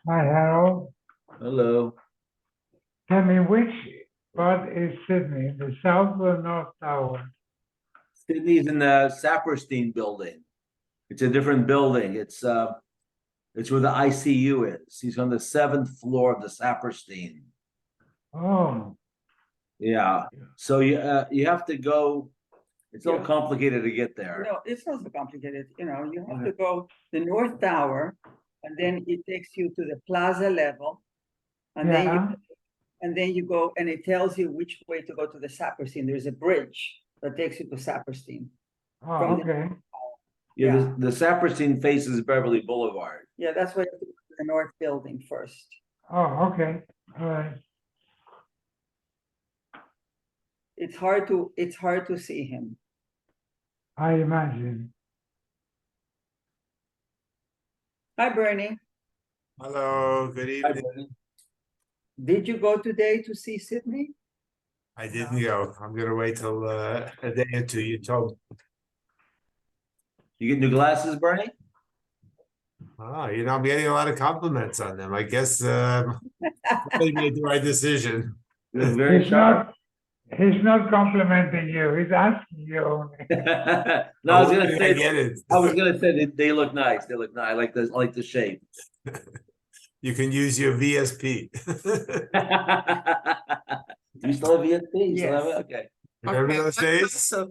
Hi, Harold. Hello. Tell me, which part is Sydney, the South or North Tower? Sydney's in the Saperstein building. It's a different building. It's where the ICU is. He's on the 7th floor of the Saperstein. Oh, Yeah. So you have to go. It's a little Yeah. complicated to get there. No, it's not so complicated, you have to go the North Tower, and then it takes you to the plaza level. And then yeah. you go, and it tells you which way to go to the Saperstein. There's a bridge that takes you to Saperstein. Oh, From the- okay. Yeah, the Saperstein faces Beverly Boulevard. Yeah, that's why you have to go to the North Building first. Oh, okay. All right. It's hard to see him. I imagine. Hi, Bernie. Hello, good evening. Did you go today to see Sydney? I didn't go. I'm gonna wait till a day or two. You told. You get new glasses, Bernie? I'm getting a lot of compliments on them. I guess they made the right decision. You look very He's sharp. he's not complimenting you. He's asking you only. No, I was Where gonna did say. I get it. I was gonna say they look nice. They look nice. I like the shape. You can use your VSP. You still have VSP? You still have it? Yes. Okay. Remember those days? So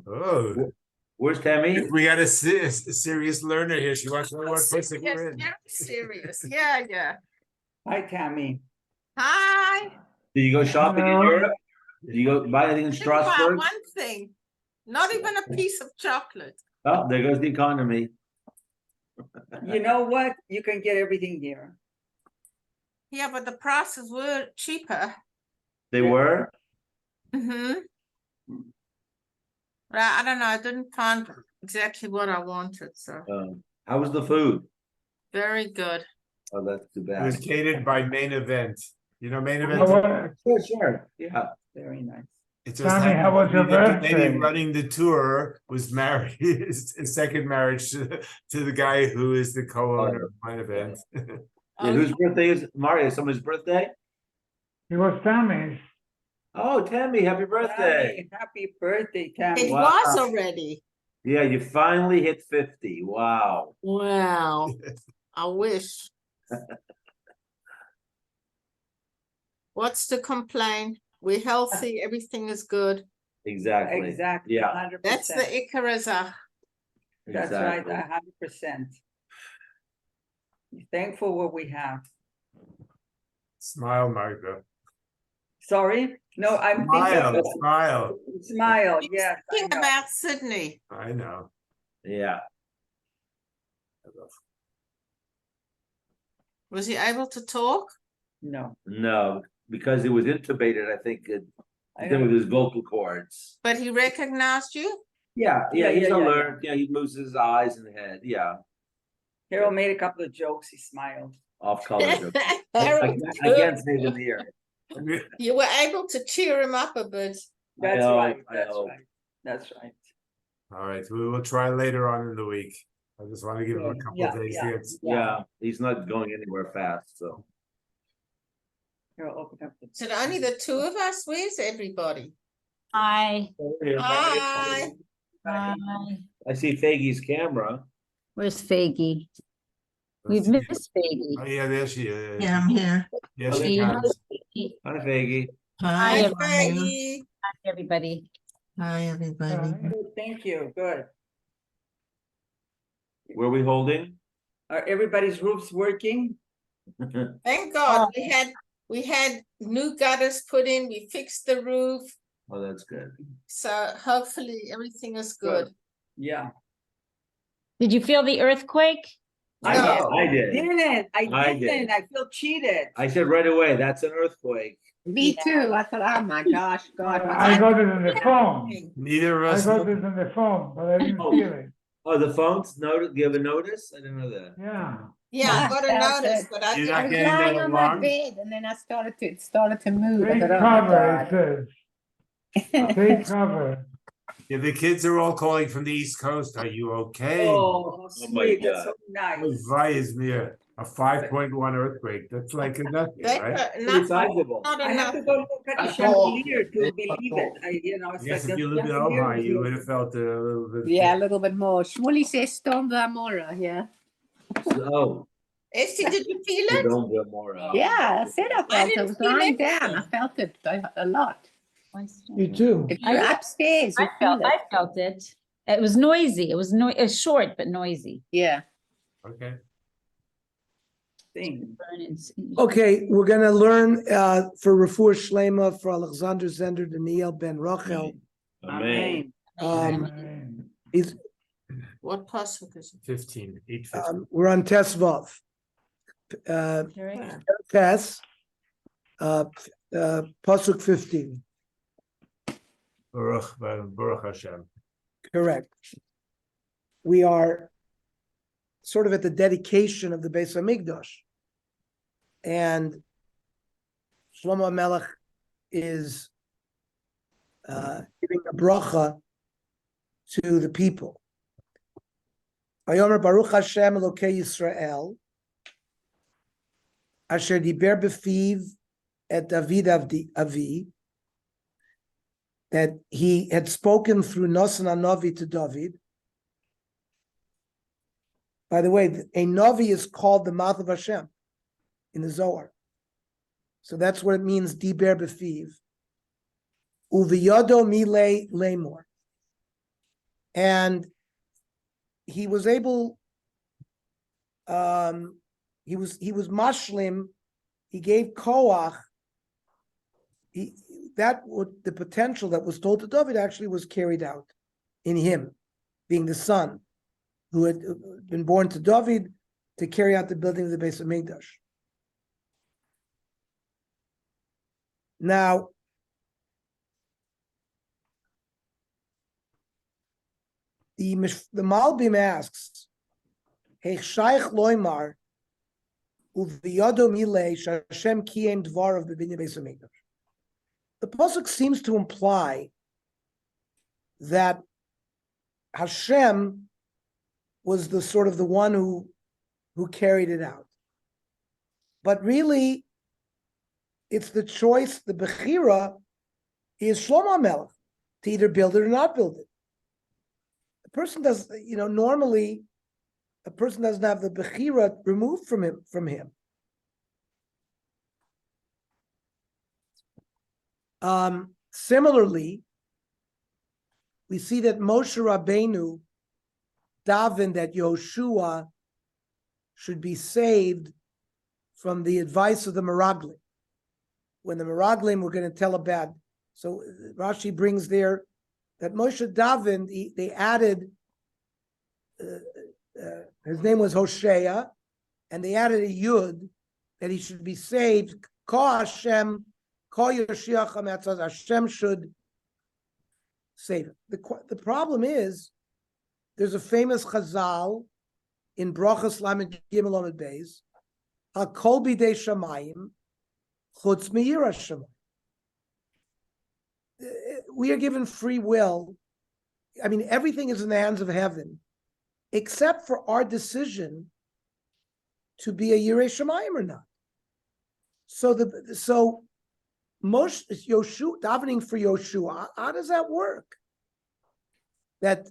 Oh, Where's Tammy? we got a serious learner here. She wants to know what place yes, we're in. very serious. Yeah. Hi, Tammy. Hi. Did you go shopping in Hello. Europe? Did you go buy anything in Think about Strasbourg? one thing. Not even a piece of chocolate. Oh, there goes the economy. You know what? You can get everything here. Yeah, but the prices were cheaper. They were? Mm-hmm. I don't know. I didn't find exactly what I wanted. So How was the food? very good. Oh, that's too It was bad. catered by Main Event. You know Main How Event? was- Sure. Yeah. Very nice. It just Tommy, how happened was your to be that the lady birthday? running the tour was married, his second marriage to the guy who is the co-owner of Main Event. Yeah, whose birthday is Mario? Someone's birthday? It was Tammy's. Oh, Tammy, happy birthday. Tammy, happy birthday, It Tammy. Wow. was already. Yeah, you finally hit 50. Wow. Wow. I wish. What's to complain? We're healthy. Everything is good. Exactly. Exactly. Yeah. 100%. That's the Icarus. That's right, 100%. Be thankful what we have. Smile, Marco. Sorry? No, I'm Smile, thinking. smile. Smile, yes. I Thinking know. about Sydney. I know. Yeah. Was he able to talk? No. No, because he was intubated, I think it I did with know. his vocal cords. But he recognized you? Yeah, Yeah, he's yeah, yeah, alert. Yeah, he moves his eyes and head. Yeah. Harold made a couple of jokes. He smiled. Off color. I Very can't good. say it in the air. You were able to cheer him up a bit. That's know, right. I That's know. right. That's right. All right, we will try later on in the week. I just want to give him a couple of days to get. Yeah, he's not going anywhere fast. So Harold, open up the. So only the two of us? Where's everybody? Hi. Hi. Hi. I see Faggy's camera. Where's Faggy? We've missed Faggy. Oh, yeah, there she is. Yeah, I'm here. Yeah, Oh, she there comes. Faggy. Hi, Faggy. Hi, Hi, Hi, everyone. Peggy. Hi, everybody. Hi, everybody. Good, thank you. Good. Where are we holding? Are everybody's roofs working? Thank God we had new gutters put in. We fixed the roof. Oh, that's good. So hopefully everything is good. Yeah. Did you feel the earthquake? I No. I did. I did. didn't. I feel cheated. I said right away, that's an earthquake. Me too. I thought, oh my gosh, God. I got it in the phone. Neither of I us. got it in the phone, but I didn't Oh. feel it. Oh, the phones notice, give a notice? I didn't know that. Yeah. Yeah, I got a That's notice, it. but I You're didn't. not I was getting that lying on my alarm? bed and then it started to move. I Take thought, oh cover, my it says. Take cover. Yeah, the kids are all calling from the East Coast. Are you okay? Oh, my sweet. That's God. so nice. Weiß mir. A 5.1 earthquake, that's like nothing, That, right? Pretty not, sizable. not I have enough. to go look at the That's all. chandelier to That's believe all. it. You know, I it's guess like if the you lived in chandelier Ojai, was you would moving. have felt it a little bit. Yeah, a little bit more. Shmuley says Storm Zamora, yeah. So, Esty, did you feel you it? don't get more. Yeah, I said I felt it. I didn't was feel lying down. I anything. felt it a lot. You too. If you're I- upstairs, you I feel felt, it. I felt it. It was noisy. It was it was short, but noisy. Yeah. Okay. Thing. Okay, we're gonna learn for Refuah Shlema for Alexander Zender Daniel Ben Rachel. Amen. Amen. He's, What pasuk is it? 15, 8:15. we're on Tesvav. Tes, Pasuk 15, Baruch Hashem. correct. We are sort of at the dedication of the Beis Hamikdash. And Shlomo Melech is giving a bracha to the people. Vayomer Baruch Hashem Elokei Yisrael, Asher diber befiv et David Avi, that he had spoken through Nosan HaNavi to David. By the way, a Navi is called the mouth of Hashem in the Zohar. So that's what it means, diber befiv. Uviyado mile lemor. And he was able, he was mashlim, he gave koach, the potential that was told to David actually was carried out in him, being the son who had been born to David to carry out the building of the Beis Hamikdash. Now, the Malbim asks, Heich Shaykh Loimar, Uviyado Milei Shashem Kiyem Dvar of Bebinya Beis Hamikdash. The pasuk seems to imply that Hashem was the sort of the one who carried it out. But really, it's the choice, the Bechira is Shlomo Melech to either build it or not build it. The person does, normally a person doesn't have the Bechira removed from him. Similarly, we see that Moshe Rabbeinu davened that Yoshua should be saved from the advice of the Meraglim. When the Meraglim were going to tell about, so Rashi brings there that Moshe davened, they added, his name was Hosea, and they added a Yud, that he should be saved. Ko Hashem, Ko Yoshiach HaMetzaz, Hashem should save him. The problem is, there's a famous Chazal in Brachas Lamed Gimel Lamed Beis, HaKol Bidei Shamayim, Chutz Me'yira Shamayim. We are given free will. I mean, everything is in the hands of heaven, except for our decision to be a Yirei Shamayim or not. So Moshe Yoshua davening for Yoshua. How does that work? That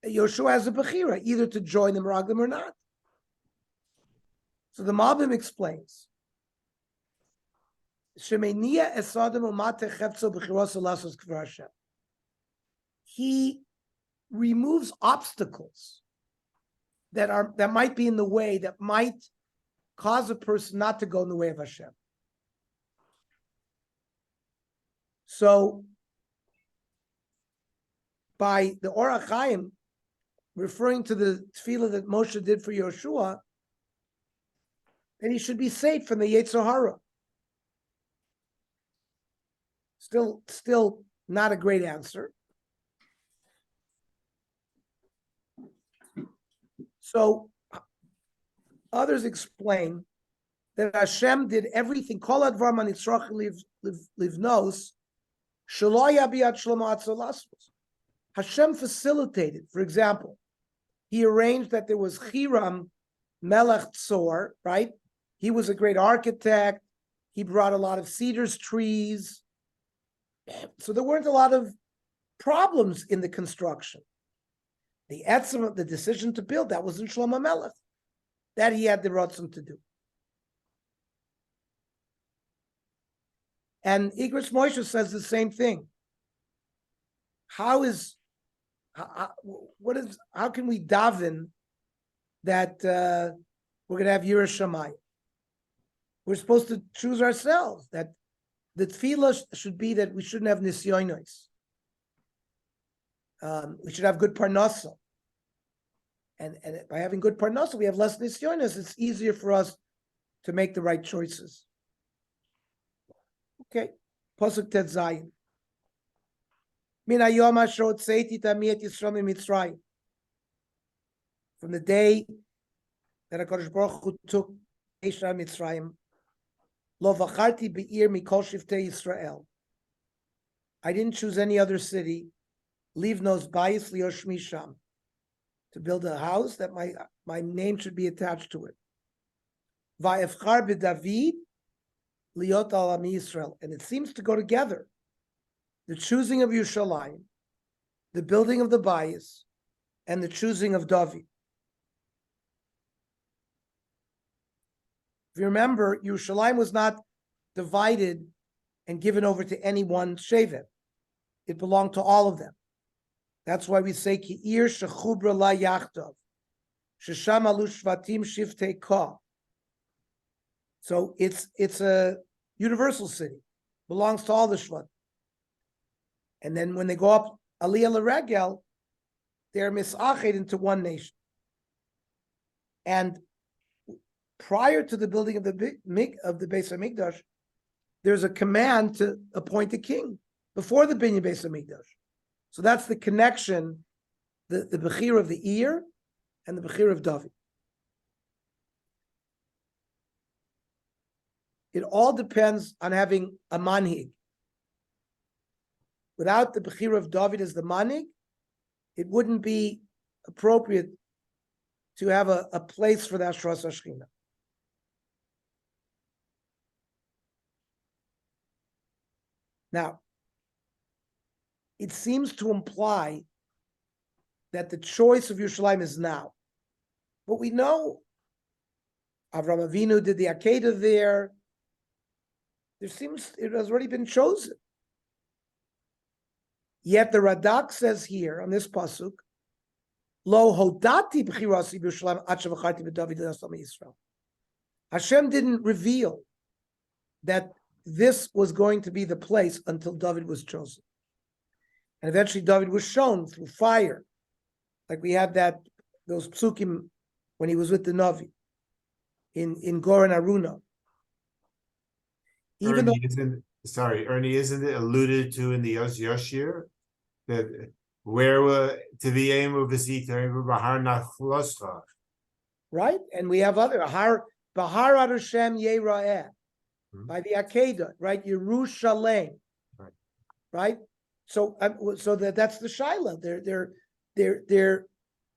Yoshua has a bechira, either to join the Meraglim or not. So the Malbim explains. He removes obstacles that might be in the way, that might cause a person not to go in the way of Hashem. So, by the Orach Chaim referring to the tefillah that Moshe did for Yoshua, then he should be saved from the Yetzer Hara. Still not a great answer. So others explain that Hashem did everything. Kol advar man yitzrach livnos, shelo yabiyat shlomo atzolasvos. Hashem facilitated. For example, he arranged that there was Hiram Melech Tzor, right? He was a great architect. He brought a lot of cedars trees. So there weren't a lot of problems in the construction. The etzem of the decision to build, that was in Shlomo Melech. That he had the rotzim to do. And Igros Moshe says the same thing. How can we daven that we're going to have Yiras Shamayim? We're supposed to choose ourselves, that the tefillah should be that we shouldn't have nisyonos. We should have good parnasa. And by having good parnasa, we have less nisyonos. It's easier for us to make the right choices. Okay. Pasuk Tet Zayin. Min hayom asher hotzeiti tami et Yisrael miMitzrayim. From the day that HaKadosh Baruch Hu took Eishra Mitzrayim, Lo v'charti be'ir mikol shiftei Yisrael. I didn't choose any other city, leave nos bayis lioshmi sham, to build a house that my name should be attached to it. Va'efchar b'David liot al ami Yisrael. And it seems to go together. The choosing of Yerushalayim, the building of the bayis, and the choosing of David. If you remember, Yerushalayim was not divided and given over to any one shevet. It belonged to all of them. That's why we say Ki ir shechubra la yachtav, shesham alu shvatim shiftei ka. So it's a universal city, belongs to all the shvat. And then when they go up Aliyah L'Regel, they're misached into one nation. And prior to the building of the Beis Hamikdash, there's a command to appoint a king before the Binyan Beis Hamikdash. So that's the connection, the Bechir of the Ir and the Bechir of David. It all depends on having a manhig. Without the Bechir of David as the manhig, it wouldn't be appropriate to have a place for the Ashras Hashchina. Now, it seems to imply that the choice of Yerushalayim is now. But we know Avraham Avinu did the Akedah there. It has already been chosen. Yet the Radak says here on this pasuk, Lo hodati b'chirasi b'Yerushalayim achav acharti b'David l'nasam Yisrael. Hashem didn't reveal that this was going to be the place until David was chosen. And eventually David was shown through fire. Like we had those psukim when he was with the Navi in Goren Aruna. Even Ernie, isn't it alluded to in the Yoshir that where to the aim of Bahar Nachloscha? Right? And we have other Bahar Hashem Yera'eh by the Akedah, right? Yerushalayim. Right? So that's the Shaila. There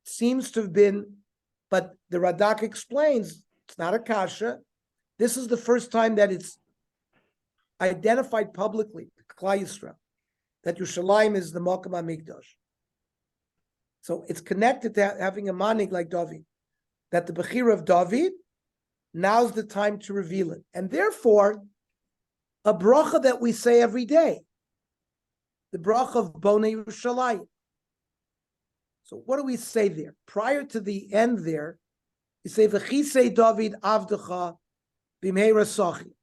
seems to have been, but the Radak explains it's not a kasha. This is the first time that it's identified publicly, Klal Yisrael, that Yerushalayim is the Mokum HaMikdash. So it's connected to having a manig like David, that the Bechir of David, now's the time to reveal it. And therefore, a bracha that we say every day, the bracha of Bonei Yerushalayim. So what do we say there? Prior to the end there, we say, V'chisei David avdecha b'mheira sachi.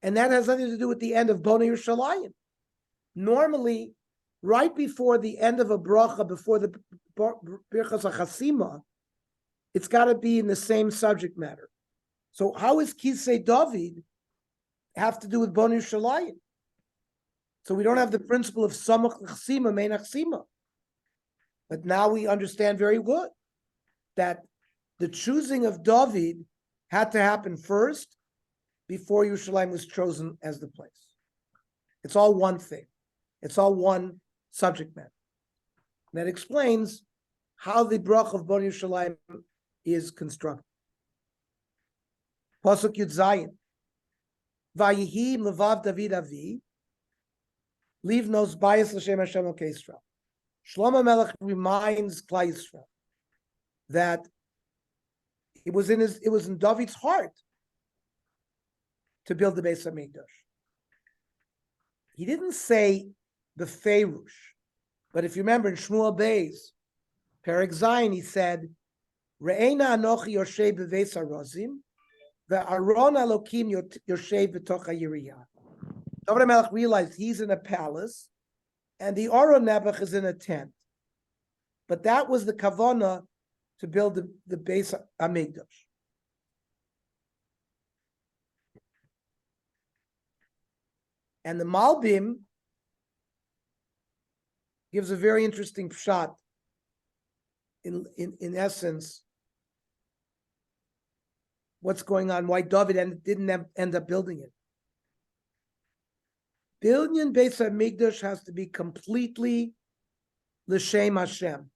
And that has nothing to do with the end of Bonei Yerushalayim. Normally, right before the end of a bracha, before the Birchas HaChasima, it's got to be in the same subject matter. So how is Kisei David have to do with Bonei Yerushalayim? So we don't have the principle of Samach L'Chasima, Mein Achsima. But now we understand very good that the choosing of David had to happen first before Yerushalayim was chosen as the place. It's all one thing. It's all one subject matter. And that explains how the brach of Bonei Yerushalayim is constructed. Pasuk Yud Zayin. Vayihi levav David avi. Leave nos bias l'shem Hashem Elokei Yisrael. Shlomo Melech reminds Klal Yisrael that it was in David's heart to build the Beis Hamikdash. He didn't say the Ferush, but if you remember in Shmuel Beis, Perek Zayin, he said, Re'ena anochi yoshei b'veis harozim, ve'aron Elokim yoshei b'toch ha'yiriyah. David HaMelech realized he's in a palace, and the Aron Nebuch is in a tent. But that was the kavana to build the Beis Hamikdash. And the Malbim gives a very interesting shot. In essence, what's going on? Why David didn't end up building it? Building Beis Hamikdash has to be completely l'shem Hashem.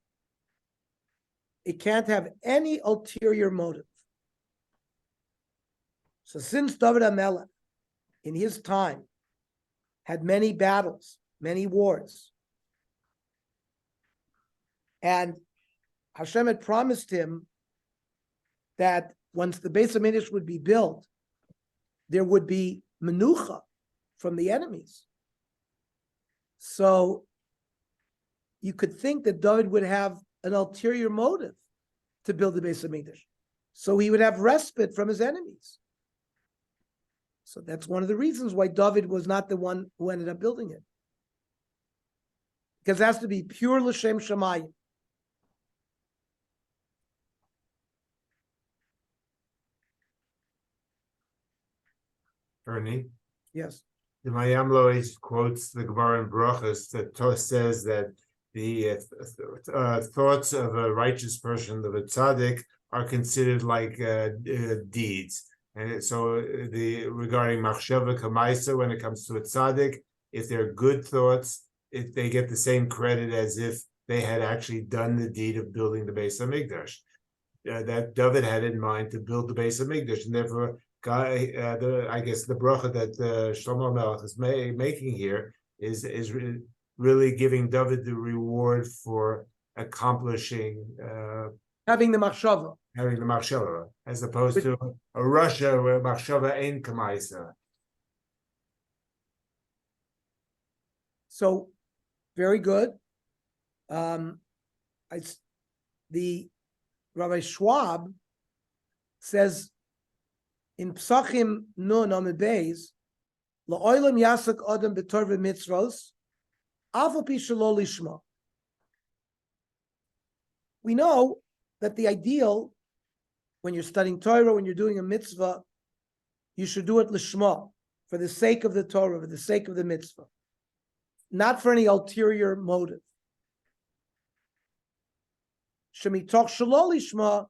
It can't have any ulterior motive. So since David HaMelech, in his time, had many battles, many wars, and Hashem had promised him that once the Beis Hamikdash would be built, there would be menucha from the enemies. So you could think that David would have an ulterior motive to build the Beis Hamikdash, so he would have respite from his enemies. So that's one of the reasons why David was not the one who ended up building it, because it has to be pure l'shem shamayim. Ernie, Yes. the Mayam Lois quotes the Gemara in Brachos that says that the thoughts of a righteous person, of a tzaddik, are considered like deeds. And so regarding machshava kamaisa, when it comes to a tzaddik, if they're good thoughts, they get the same credit as if they had actually done the deed of building the Beis Hamikdash. That David had in mind to build the Beis Hamikdash, and therefore, I guess the bracha that Shlomo Melech is making here is really giving David the reward for accomplishing Having the machshava. Having the machshava, as opposed to a Russia where machshava ain't kamaisa. So, very good. The Rabbi Schwab says in Psachim Nun Amid Beis, La'olam yasak adam b'torah v'mitzvos, aval pi shelo lishma. We know that the ideal, when you're studying Torah, when you're doing a mitzvah, you should do it lishma, for the sake of the Torah, for the sake of the mitzvah, not for any ulterior motive. Shemitoch shelo lishma,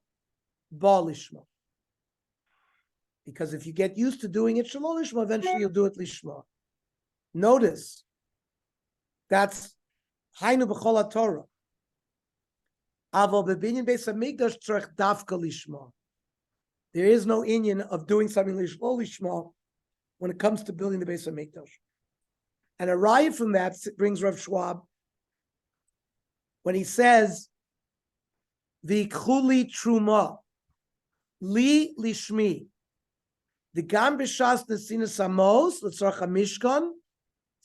ba lishma. Because if you get used to doing it shelo lishma, eventually you'll do it lishma. Notice, that's Hainu b'chol Torah. Aval b'binyan Beis Hamikdash tzarech dafka lishma. There is no inyan of doing something shelo lishma when it comes to building the Beis Hamikdash. And a riot from that brings Rav Schwab when he says, "V'ikchuli truma li lishmi." The gam b'shas nesinas amos l'tzarach hamishkan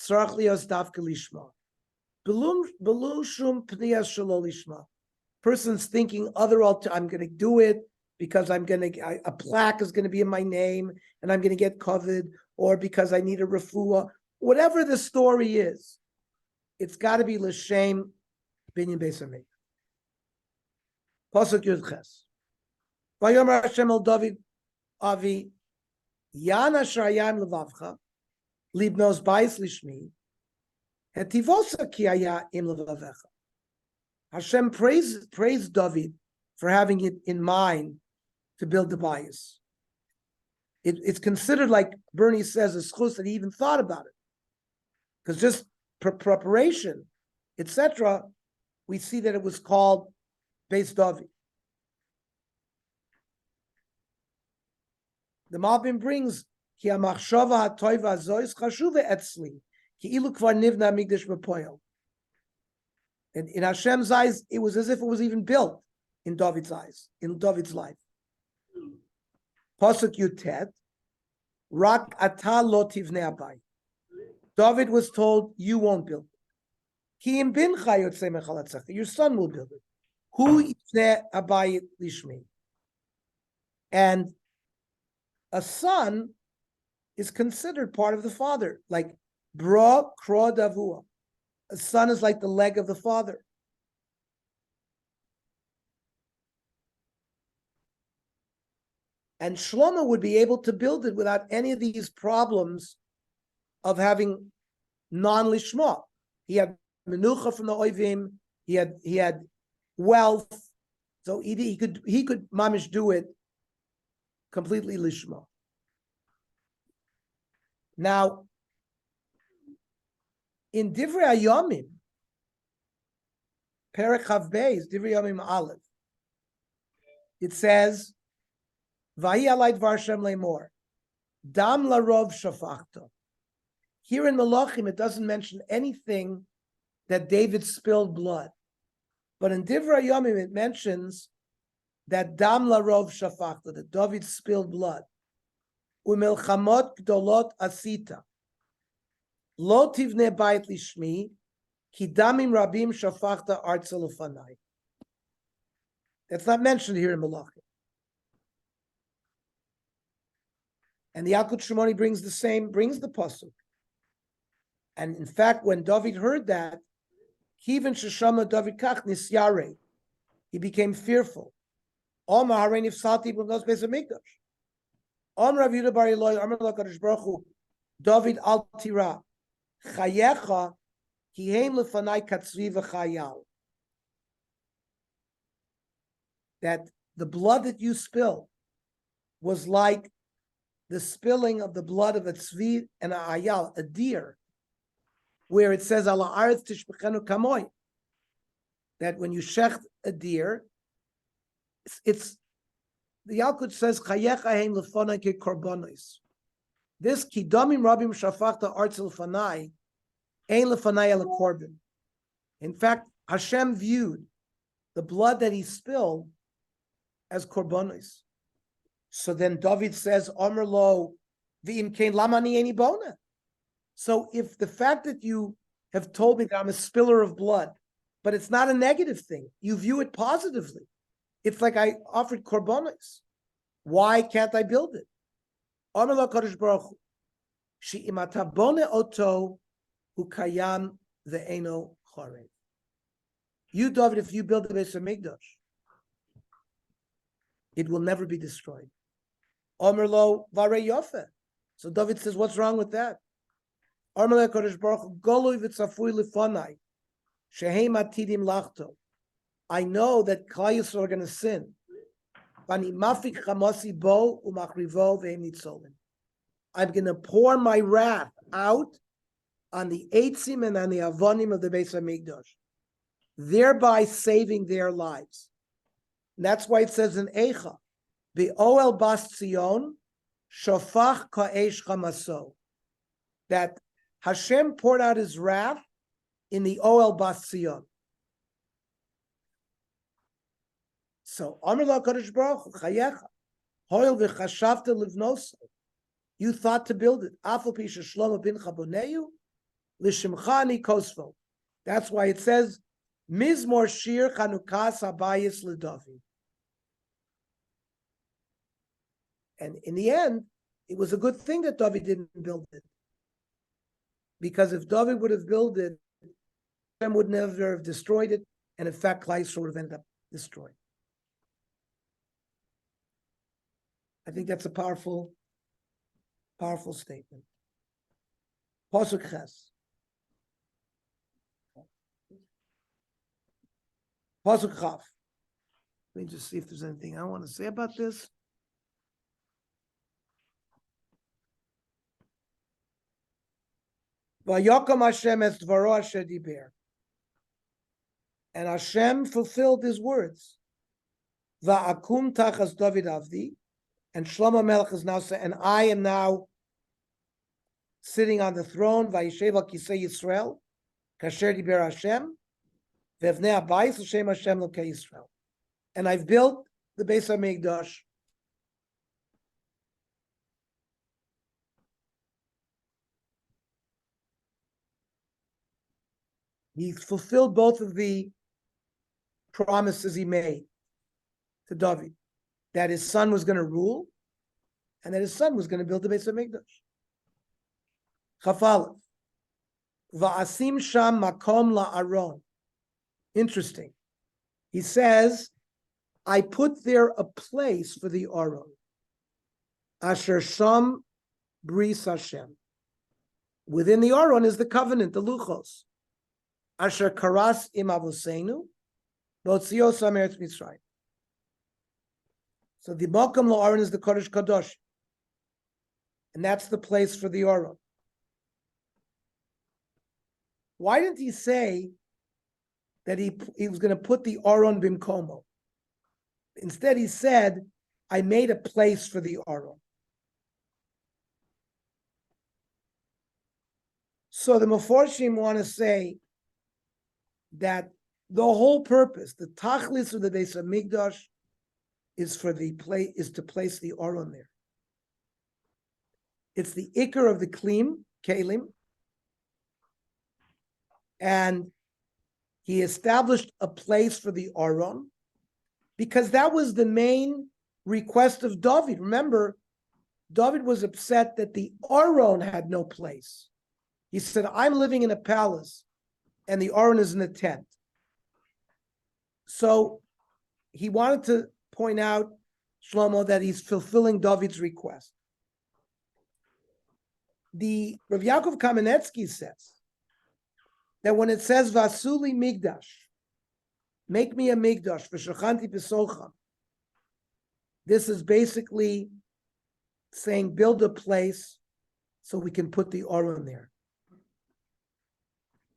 tzarach lios dafka lishma. Belu shum pniyas shelo lishma. Person's thinking I'm going to do it because a plaque is going to be in my name and I'm going to get covered, or because I need a refuah. Whatever the story is, it's got to be l'shem binyan Beis Hamikdash. Pasuk Yud Ches. Vayomer Hashem el David Avi Yana Shrayim levavcha libnos bayis lishmi hetivosa ki haya im levavecha. Hashem praised David for having it in mind to build the bayis. It's considered, like Bernie says, a schus that he even thought about it, because just preparation, etc., we see that it was called Beis David. The Malbim brings ki hamachshava hatoiva zois chashuva etzli ki ilu kvar nivna migdash b'poel. And in Hashem's eyes, it was as if it was even built in David's eyes, in David's life. Pasuk Yutet, Rak ata lo tivnei abayit. David was told, you won't build it. Ki im bincha yotzei mechalatzecha, your son will build it. Hu yivnei abayit lishmi. And a son is considered part of the father, like bra kro davua. A son is like the leg of the father. And Shlomo would be able to build it without any of these problems of having non-lishma. He had menucha from the oivim. He had wealth, so he could mamish do it completely lishma. Now, in Divrei Hayomim, Perek Chav Beis, Divrei Hayomim Aleph, it says, "Vahi alai dvar Hashem leimor, dam larov shafachta." Here in Melachim, it doesn't mention anything that David spilled blood, but in Divrei Hayomim it mentions that dam larov shafachta, that David spilled blood. U'melchamot gdolot asita. Lo tivne bayit lishmi, ki damim rabim shafachta artza lefanai. That's not mentioned here in Melachim. And the Yalkut Shimoni brings the pasuk. And in fact, when David heard that, Kivan sheshama David kach nisyare, he became fearful. Om harein ifsalti b'nos beis hamikdash. Om Rav Yehuda bar Eloi, Amar LaKadosh Baruch Hu, David al tira, chayecha ki heim lefanai katzvi v'chayal. That the blood that you spill was like the spilling of the blood of a tzvi and a ayal, a deer, where it says ala aretz tishbechenu kamoy, that when you shecht a deer, it's the Yalkut says chayecha heim lefanai ke korbanos. This kidamim rabim shafachta artz lefanai ein lefanai el korban. In fact, Hashem viewed the blood that he spilled as korbanos. So then David says, Omer lo v'im kein lamani eni bona. So if the fact that you have told me that I'm a spiller of blood, but it's not a negative thing, you view it positively. It's like I offered korbanos. Why can't I build it? Omer lo Kadosh Baruch Hu, she'im ata bone oto ukayam ve'eno chorev. You, David, if you build the Beis Hamikdash, it will never be destroyed. Omer lo varei yofe. So David says, what's wrong with that? Omer lo Kadosh Baruch Hu, golui v'tzafui lefanai, sheheim atidim lachto. I know that Klal Yisrael are going to sin. Vani mafik chamasi bo umachrivo ve'hem nitzolim. I'm going to pour my wrath out on the eitzim and on the avonim of the Beis Hamikdash, thereby saving their lives. And that's why it says in Eicha, Be'oel bas Tzion, shofach ka'esh chamaso, that Hashem poured out his wrath in the Oel bas Tzion. So, Amar la Kadosh Baruch Hu, chayecha, hoil v'chashavta livnoso, you thought to build it. Afal pi sheshlomo bincha boneyu, l'shimcha ani kosvo. That's why it says, Mizmor shir chanukas habayis l'David. And in the end, it was a good thing that David didn't build it. Because if David would have built it, Hashem would never have destroyed it, and in fact, Klal Yisrael would have ended up destroyed. I think that's a powerful statement. Pasuk Ches. Pasuk Chaf. Let me just see if there's anything I want to say about this. Vayakam Hashem es dvaro asher diber. And Hashem fulfilled his words. Va'akum tachas David avdi, And Shlomo Melech is now saying, and I am now sitting on the throne, Vayishev al Kisei Yisrael, Kasher Diber Hashem, Vevnei Abayis L'Shem Hashem Lokei Yisrael. And I've built the Beis HaMikdash. He fulfilled both of the promises he made to David, that his son was going to rule, and that his son was going to build the Beis HaMikdash. Chafalev, va'asim sham makom la'aron. Interesting. He says, I put there a place for the Aron. Asher sham bris Hashem. Within the Aron is the covenant, the luchos. Asher karas im avoseinu, b'otzios ha'meretz Mitzrayim. So the makom la'aron is the Kodesh Kadosh. And that's the place for the Aron. Why didn't he say that he was going to put the Aron bimkomo? Instead, he said, I made a place for the Aron. So the Meforshim want to say that the whole purpose, the tachlis of the Beis HaMikdash, is to place the Aron there. It's the ikar of the kelim, and he established a place for the Aron because that was the main request of David. Remember, David was upset that the Aron had no place. He said, I'm living in a palace and the Aron is in a tent. So he wanted to point out, Shlomo, that he's fulfilling David's request. The Rav Yaakov Kamenetsky says that when it says Vasuli Migdash, make me a Migdash, v'shachanti b'socham, this is basically saying build a place so we can put the Aron there.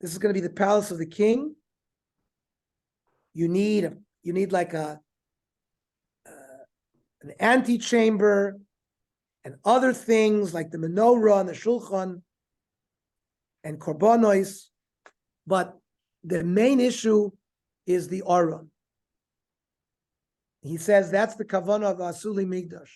This is going to be the palace of the king. You need like an antechamber and other things like the menorah and the shulchan and korbanos, but the main issue is the Aron. He says that's the kavanah of Asuli Migdash.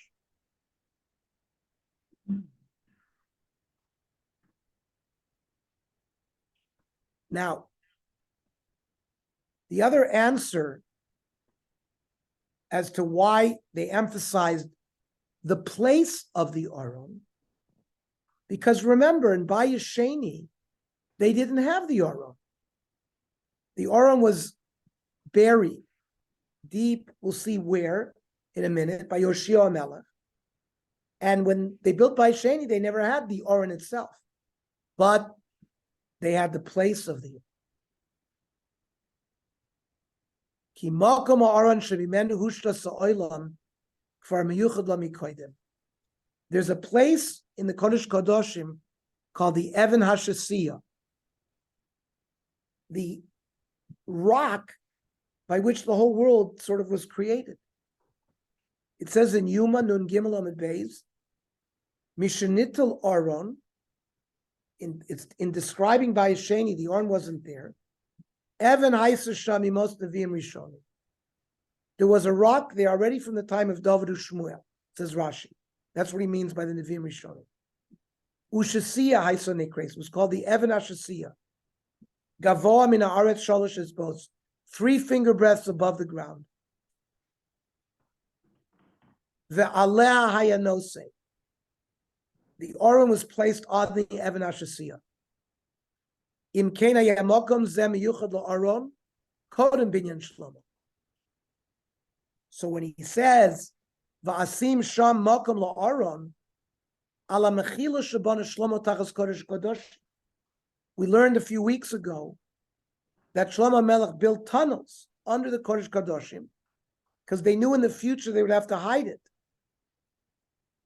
Now, the other answer as to why they emphasized the place of the Aron, because remember, in Bayis Sheni, they didn't have the Aron. The Aron was buried deep, we'll see where in a minute, by Yoshia Melech. And when they built Bayis Sheni, they never had the Aron itself, but they had the place of the Ki makom ha'aron shebimenu hushta sa'olam kfar miyuchad la mikodim. There's a place in the Kodesh Kadoshim called the Even HaShasiyah, the rock by which the whole world sort of was created. It says in Yuma Nun Gimel Amid Beis, Mishanitel Aron, in describing Bayis Sheni, the Aron wasn't there. Even Haisa Shami Mos Neviim Rishonim. There was a rock there already from the time of David Shmuel, says Rashi. That's what he means by the Neviim Rishonim. Ushasiyah Haisa Nekres was called the Even HaShasiyah. Gavoa Min Haaretz Shalosh Esbos, 3 finger breadths above the ground. Ve'alea Hayanose. The Aron was placed on the Even HaShasiyah. Im kena yamokom zem yuchad la'aron kodem binyan shlomo. So when he says va'asim sham mokom la'aron ala mechila shabana shlomo tachas kodesh kadosh, we learned a few weeks ago that Shlomo Melech built tunnels under the Kodesh Kadoshim because they knew in the future they would have to hide it.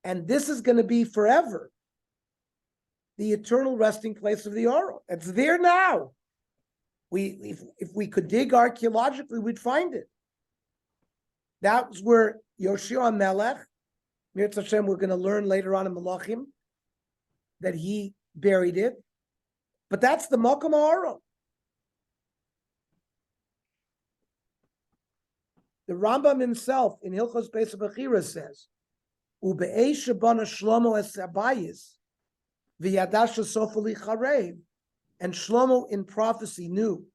And this is going to be forever the eternal resting place of the Aron. It's there now. If we could dig archaeologically, we'd find it. That was where Yoshua Melech Mirz Hashem, we're going to learn later on in Melachim that he buried it. But that's the Mokum Ha'aron. The Rambam himself in Hilchos Beis Bechira says, "Ube'ei shebana Shlomo es Abayis, v'yadash sofa licharev." And Shlomo in prophecy knew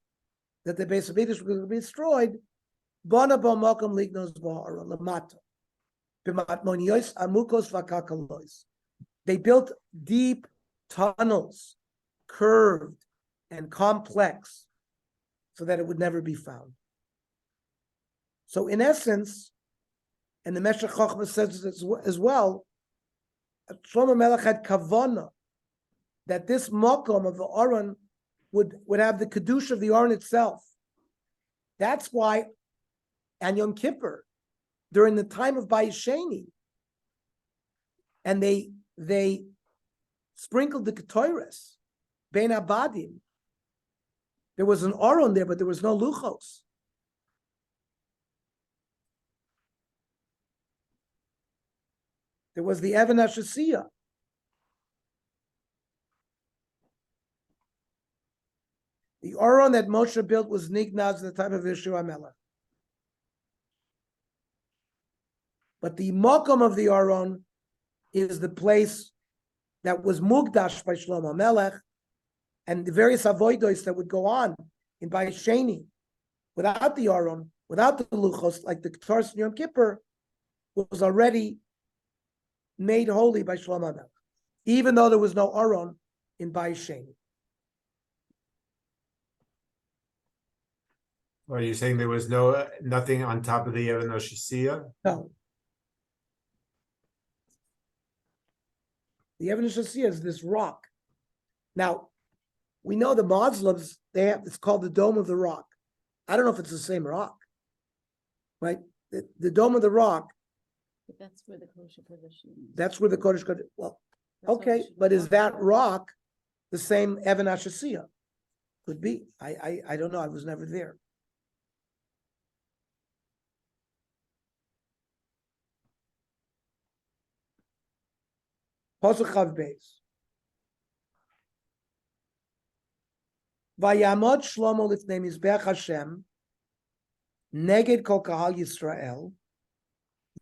that the Beis Hamikdash was going to be destroyed. Bana bo mokum lignos ba'aron lamata, b'matmoniyos amukos v'kakalos. They built deep tunnels, curved and complex, so that it would never be found. So in essence, and the Meshech Chochmah says as well, Shlomo Melech had kavana that this mokom of the Aron would have the kedusha of the Aron itself. That's why on Yom Kippur, during the time of Bayis Sheni, and they sprinkled the Ketores, Bein Abadim. There was an Aron there, but there was no luchos. There was the Even HaShasiyah. The Aron that Moshe built was Nignaz in the time of Yeshua Melech. But the Mokom of the Aron is the place that was Mugdash by Shlomo Melech, and the various avodos that would go on in Bayis Sheni without the Aron, without the Luchos, like the Ketores Yom Kippur, was already made holy by Shlomo Melech, even though there was no Aron in Bayis Sheni. Are you saying there was nothing on top of the Even HaShasiyah? No. The Even HaShasiyah is this rock. Now, we know the Muslims, it's called the Dome of the Rock. I don't know if it's the same rock, right? The Dome of the Rock. But that's where the kosher position is. That's where the Kodesh Kodesh. Well, That's okay, what but is should- that rock the same Even HaShasiyah? Could be. I don't know. I was never there. Pasuk Chav Beis. Vayamod Shlomo lifnei mizbeach Hashem neged kol kahal Yisrael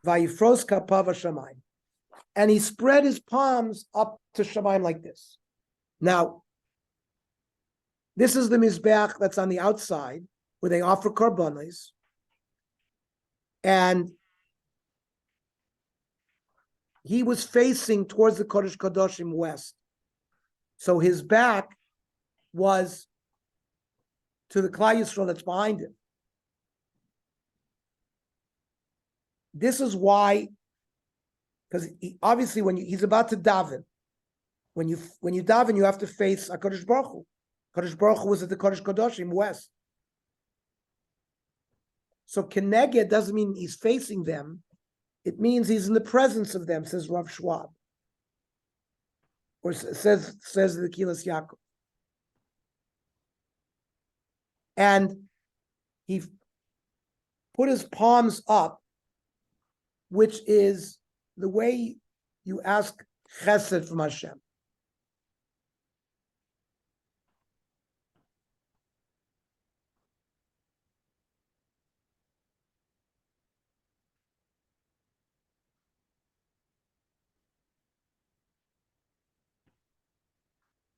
vayifros kapav hashamayim, and he spread his palms up to Shamayim like this. Now, this is the mizbeach that's on the outside where they offer korbanos, and he was facing towards the Kodesh Kadoshim west, so his back was to the Klal Yisrael that's behind him. This is why, because obviously when he's about to daven, when you daven, you have to face HaKadosh Baruch Hu. HaKadosh Baruch Hu was at the Kodesh Kadoshim west. So Keneged doesn't mean he's facing them. It means he's in the presence of them, says Rav Schwab. Or says the Kilas Yaakov. And he put his palms up, which is the way you ask chesed from Hashem.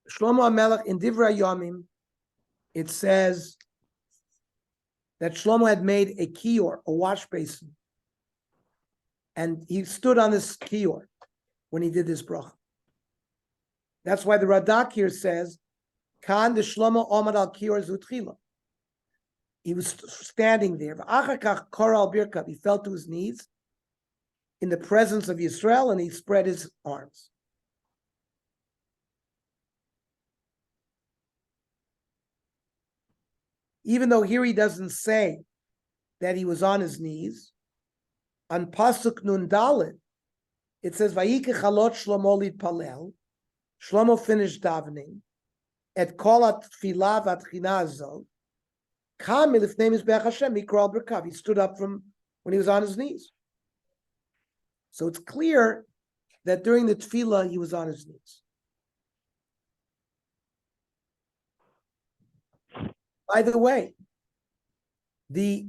Shlomo HaMelech in Divrei Yomim, it says that Shlomo had made a kior, a wash basin, and he stood on this kior when he did this bracha. That's why the Radak here says, "Kan de Shlomo omad al kior zutchila." He was standing there. V'achar kor al birkav. He fell to his knees in the presence of Yisrael, and he spread his arms. Even though here he doesn't say that he was on his knees, on Pasuk Nun Dalet, it says, Vayike chalot Shlomo litpalel. Shlomo finished davening. Et kol atfilah v'atchina azot. Kam milifnei mizbeach Hashem mikra al berkav. He stood up from when he was on his knees. So it's clear that during the tefillah, he was on his knees. By the way, the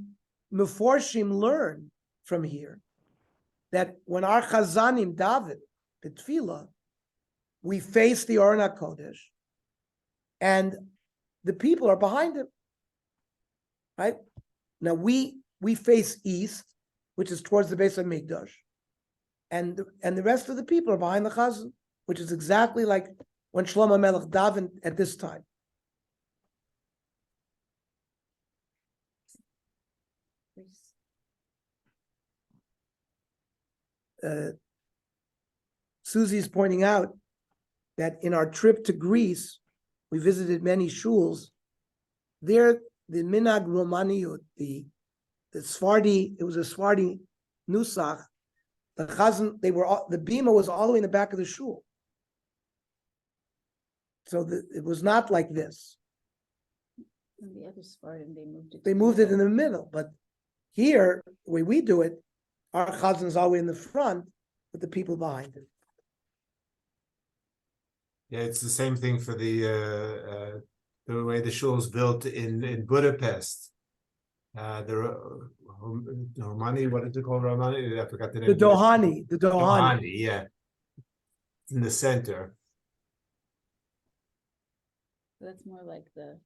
Meforshim learn from here that when our Chazanim daven the tefillah, we face the Aron HaKodesh, and the people are behind him. Right? Now we face east, which is towards the base of Mikdash, and the rest of the people are behind the Chazan, which is exactly like when Shlomo Melech davened at this time. Susie is pointing out that in our trip to Greece, we visited many shuls. There, the Minag Romaniyut, the Sfardi, it was a Sfardi Nusach. The Chazan, the bima was all the way in the back of the shul. So it was not like this. And the other Sfardim, They moved it in the middle, but here, the way we do it, our Chazan is all the way in the front, with the people behind it. Yeah, it's the same thing for the way the shul is built in Budapest. The Romani, what is it called, Romani? I forgot the name. The Dohani, Dohani, yeah. In the center. That's more like the.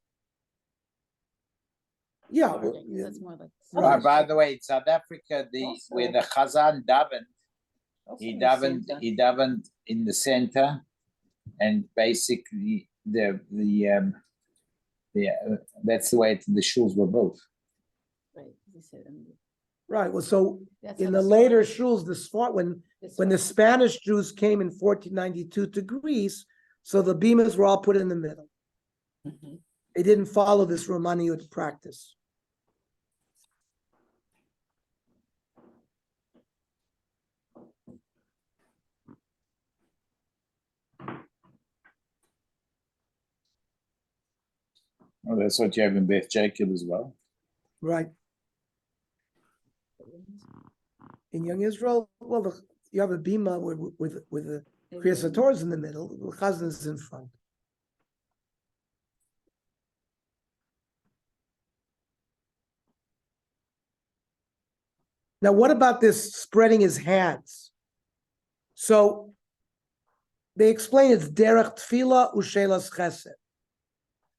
Yeah, That's more like. By the way, in South Africa, where the Chazan davened, he davened in the center, and basically that's the way the shuls were built. right. Well, so That's in how the the later Sfardim- shuls, when the Spanish Jews came in 1492 to Greece, so the bimas were all put in the middle. They didn't follow this Romaniyut practice. Oh, that's what you have in Beth Jacob as well. Right. In Young Israel, well, you have a bima with the Kriyas HaTorah is in the middle, the Chazan is in front. Now, what about this spreading his hands? So they explain it's derech tefillah ushelas chesed.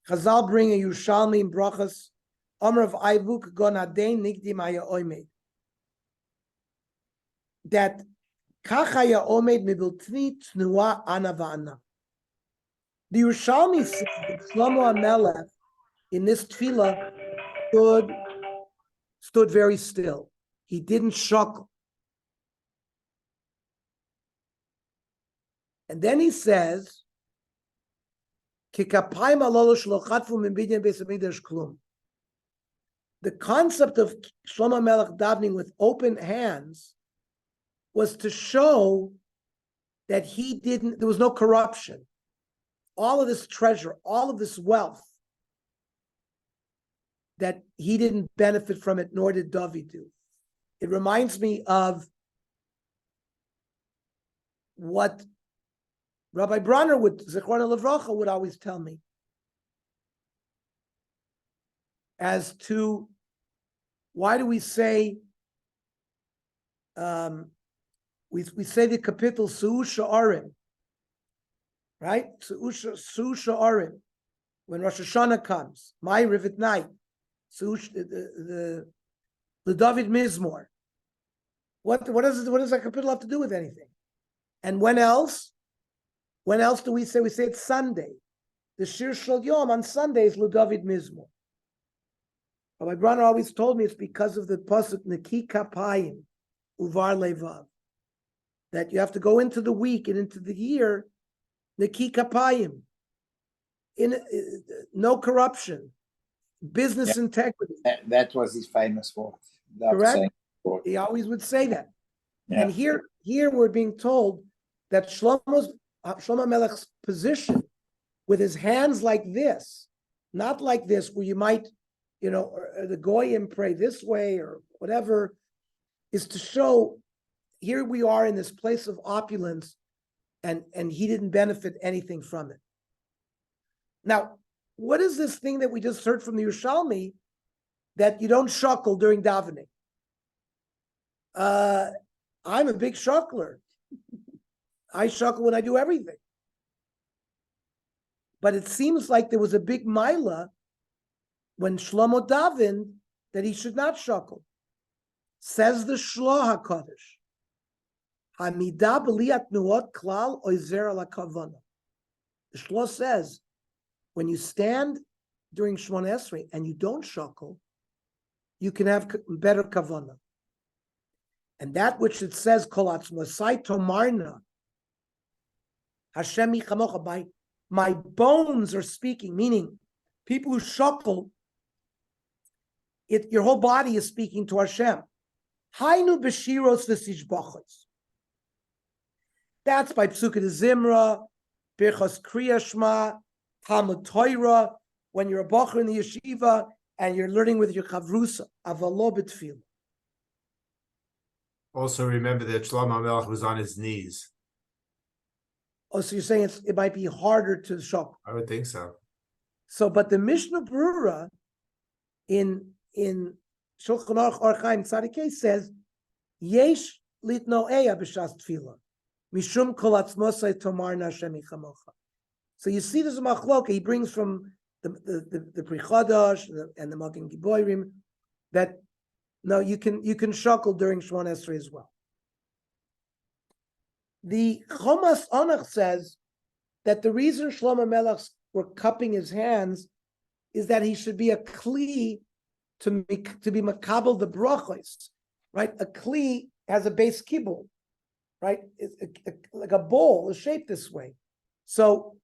Chazal bring a Yerushalmi in brachas, Omer of Aivuk gonadein nigdim haya oimed. That kach haya omed mibiltni tnua ana va'ana. The Yerushalmi says that Shlomo HaMelech in this tefillah stood very still. He didn't shuckle. And then he says, the concept of Shlomo Melech davening with open hands was to show that there was no corruption. All of this treasure, all of this wealth, that he didn't benefit from it, nor did David do. It reminds me of what Rabbi Bronner Zechrona Levracha would always tell me as to why do we say we say the capital Su'u Sha'arim, right? Su'u Sha'arim, when Rosh Hashanah comes, Ma'ariv at night, the David Mizmor. What does that capital have to do with anything? And when else? When else do we say? We say it's Sunday. The Shir Shel Yom on Sunday is LeDavid Mizmor. But my brother always told me it's because of the pasuk Neki Kapayim Uvar Levav, that you have to go into the week and into the year Neki Kapayim, no corruption, business integrity. That was his famous word. Correct. He always would say that. Yeah. And here we're being told that Shlomo Melech's position with his hands like this, not like this, where you might, the Goyim pray this way or whatever, is to show here we are in this place of opulence, and he didn't benefit anything from it. Now, what is this thing that we just heard from the Yerushalmi that you don't shuckle during davening? I'm a big shuckler. I shuckle when I do everything. But it seems like there was a big milah when Shlomo davened that he should not shuckle. Says the Shloh HaKadosh, Hamidah b'liat nuot klal oizer ala kavana. The Shloh says, when you stand during Shemona Esrei and you don't shuckle, you can have better kavana. And that which it says, Kol atzmosai tomarna, Hashem yichamocha, my bones are speaking, meaning people who shuckle, your whole body is speaking to Hashem. Hainu b'shiros v'sishbachos. That's by Psukei de Zimra, Birchos Kriya Shema, Talmud Torah, when you're a bacher in the yeshiva and you're learning with your chavrusa, avalo b'tefillah. Also remember that Shlomo Melech was on his knees. Oh, so you're saying it might be harder to shuckle. I would think so. So, but the Mishnah Berurah in Shulchan Aruch Or Chaim Tzadikei says, Yesh litnoeya b'shas tefillah, mishum kol atzmosai tomarna Hashem yichamocha. So you see, there's a machloka he brings from the Pri Chadash and the Magen Giborim that no, you can shuckle during Shemona Esrei as well. The Chomas Onach says that the reason Shlomo Melech were cupping his hands is that he should be a kli to be makabel the brachos, right? A kli has a base kibul, right? It's like a bowl is shaped this way. So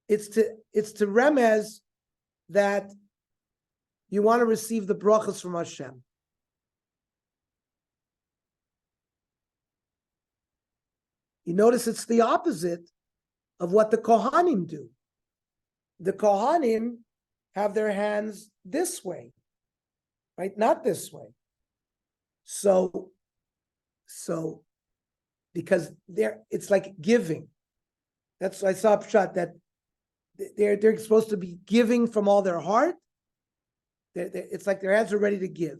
it's to remez that you want to receive the brachos from Hashem. You notice it's the opposite of what the Kohanim do. The Kohanim have their hands this way, right? Not this way. So because it's like giving. That's I saw a shot that they're supposed to be giving from all their heart. It's like their hands are ready to give.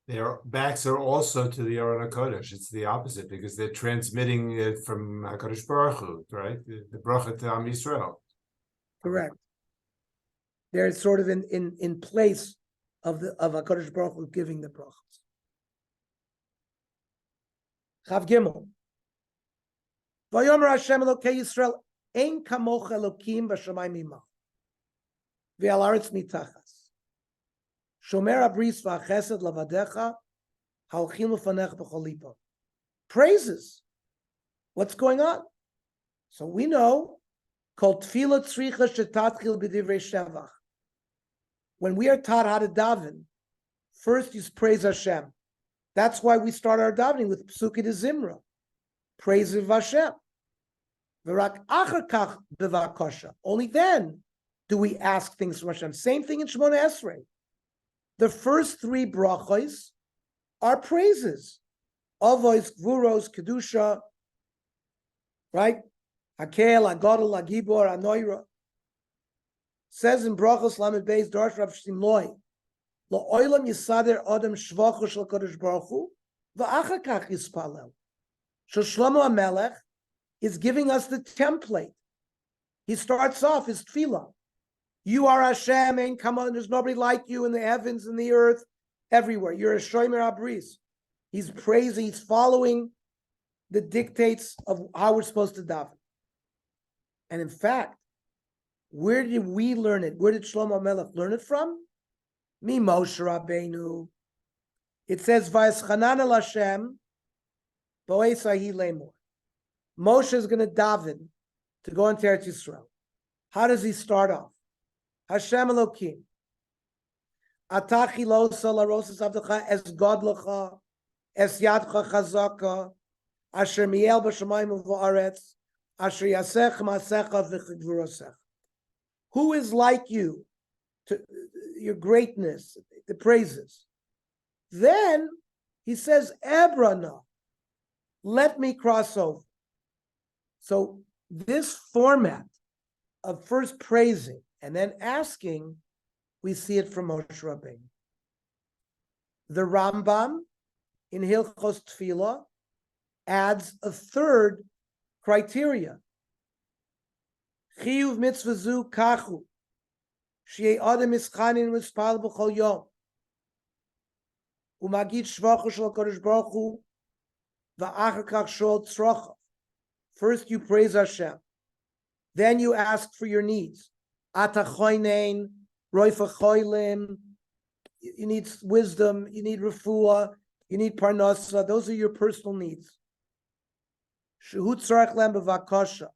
Their backs are also to the Aron HaKodesh. It's the opposite because they're transmitting it from HaKadosh Baruch Hu, right? The bracha to Am Yisrael. Correct. They're sort of in place of HaKadosh Baruch Hu giving the brachas. Chav Gimel. Vayomer Hashem Elokei Yisrael ein kamocha Elokim b'shamayim imach ve'al haaretz mitachas. Shomer abris v'achesed lavadecha ha'olchim lefanech b'chol libo. Praises. What's going on? So we know called tefillah tzricha shetatchil b'divrei shevach. When we are taught how to daven, first you praise Hashem. That's why we start our davening with Psukei de Zimra. Praise of Hashem. V'rak achar kach b'vakosha. Only then do we ask things from Hashem. Same thing in Shemona Esrei. The first three brachos are praises. Avos, Gvuros, Kedusha, right? Hakel, Agadol, Agibor, Anoira. Says in Brachos Lamed Beis Darsh Rav Shim Loi, La'olam Yisader Adam Shvachu Shel Kodesh Baruch Hu, V'achar Kach Yispalel. So Shlomo HaMelech is giving us the template. He starts off his tefillah. You are Hashem, and come on, there's nobody like you in the heavens and the earth, everywhere. You're a Shomer Abris. He's praising, he's following the dictates of how we're supposed to daven. And in fact, where did we learn it? Where did Shlomo Melech learn it from? Mi Moshe Rabbeinu. It says, Vayeschanan el Hashem, bo'esahi lemor. Moshe is going to daven to go into Eretz Yisrael. How does he start off? Hashem Elokim. Atachi lo salarosas avdecha es godlecha, es yadcha chazaka, asher miel b'shamayim u'va'aretz, asher yasech ma'asecha v'chidvurosech. Who is like you, to your greatness, the praises? Then he says, Ebrana, let me cross over. So this format of first praising and then asking, we see it from Moshe Rabbeinu. The Rambam in Hilchos Tefillah adds a third criteria. Chiyuv mitzvah zu kachu, sheyei adam ischanin v'spal b'chol yom, u'magid shvachu shel HaKadosh Baruch Hu, v'achar kach shol tzrocha. First you praise Hashem, then you ask for your needs. Ata choynein, roifa choylim, you need wisdom, you need refuah, you need parnasa, those are your personal needs. Shehu tzarech lem b'vakasha.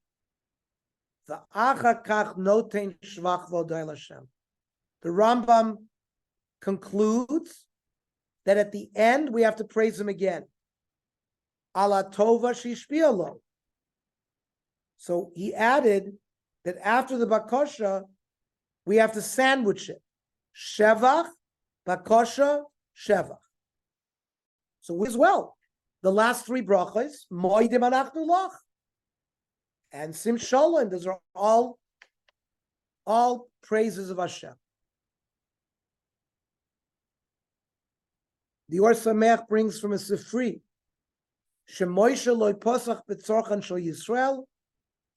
V'achar kach noten shvach v'odai l'Hashem. The Rambam concludes that at the end we have to praise him again. Ala tova shishpia lo. So he added that after the bakasha, we have to sandwich it. Shevach, bakasha, shevach. So as well, the last three brachas, moedim anachnu lach, and sim shalom, those are all praises of Hashem. The Or Sameach brings from a Sifri, Shemoisha loy posach betzorchan shel Yisrael,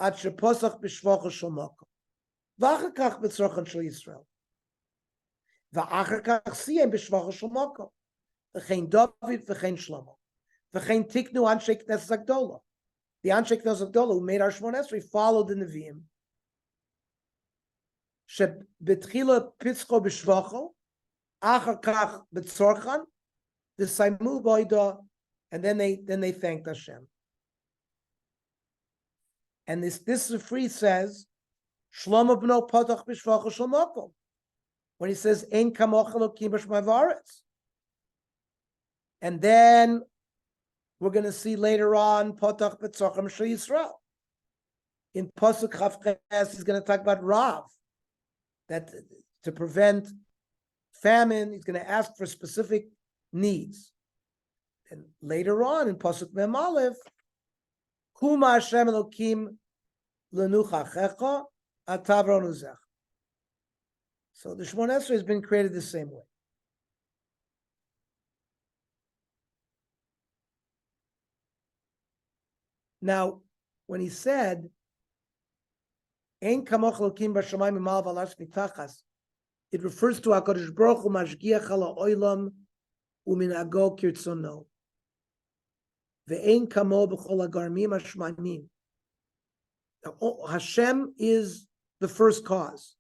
ad sheposach b'shvocha shel Makom. V'achar kach betzorchan shel Yisrael. V'achar kach siyem b'shvocha shel Makom. V'chein David v'chein Shlomo. V'chein tiknu Anshe Knesset Agdola. The Anshe Knesset Agdola who made our Shmon Esrei followed the Nevi'im. She betchila pitzcho b'shvocha, achar kach betzorchan, v'saimu boida, and then they thanked Hashem. And this Sifri says, Shlomo b'no patach b'shvacha shel Makom. When he says, Ein kamocha Elokim b'shmai v'aretz. And then we're going to see later on, patach b'tzorchem shel Yisrael. In Pasuk Chav Ches, he's going to talk about Rav, that to prevent famine, he's going to ask for specific needs. And later on in Pasuk Mem Aleph, Huma Hashem Elokim lenuchachecha atavron uzech. So the Shmon Esrei has been created the same way. Now, when he said, Ein kamoch Elokim b'shamayim imal v'alash mitachas, it refers to HaKadosh Baruch Hu mashgiach ala oilam u'minago kirtzono. Ve'ein kamo b'chol hagarmim hashmamim. Hashem is the first cause.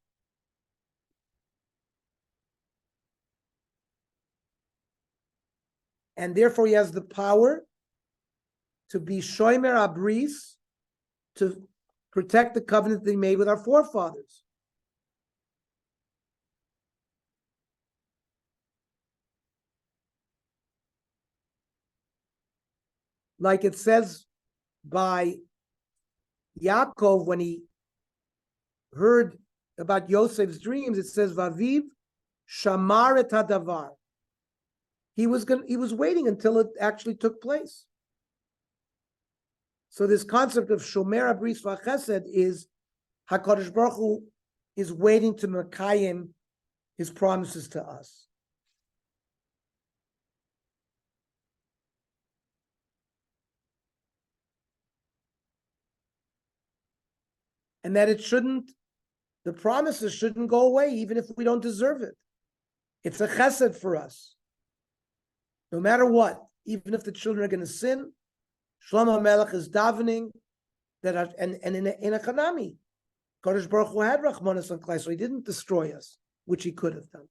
And therefore he has the power to be shomer abris, to protect the covenant that he made with our forefathers. Like it says by Yaakov when he heard about Yosef's dreams, it says Vaviv shamar et hadavar. He was waiting until it actually took place. So this concept of shomer abris v'chesed is HaKadosh Baruch Hu is waiting to mekayim his promises to us. And that the promises shouldn't go away even if we don't deserve it. It's a chesed for us. No matter what, even if the children are going to sin, Shlomo HaMelech is davening that, and in a Chanami, Kodesh Baruch Hu had Rachmanas on Klai, so he didn't destroy us, which he could have done.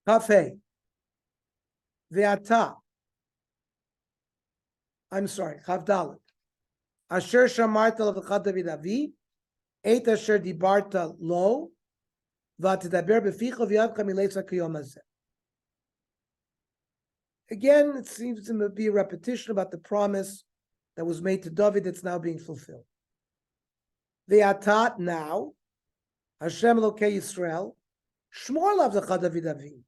Kafei. Ve'ata. I'm sorry, Chav Dalet. Asher shamarta l'v'chad David Avi, eit asher dibarta lo, v'atidaber b'ficha v'yavcha mileisa k'yom hazeh. again, it seems to be a repetition about the promise that was made to David that's now being fulfilled. Ve'atat now, Hashem Elokei Yisrael, Shmor Lavdecha David Avi.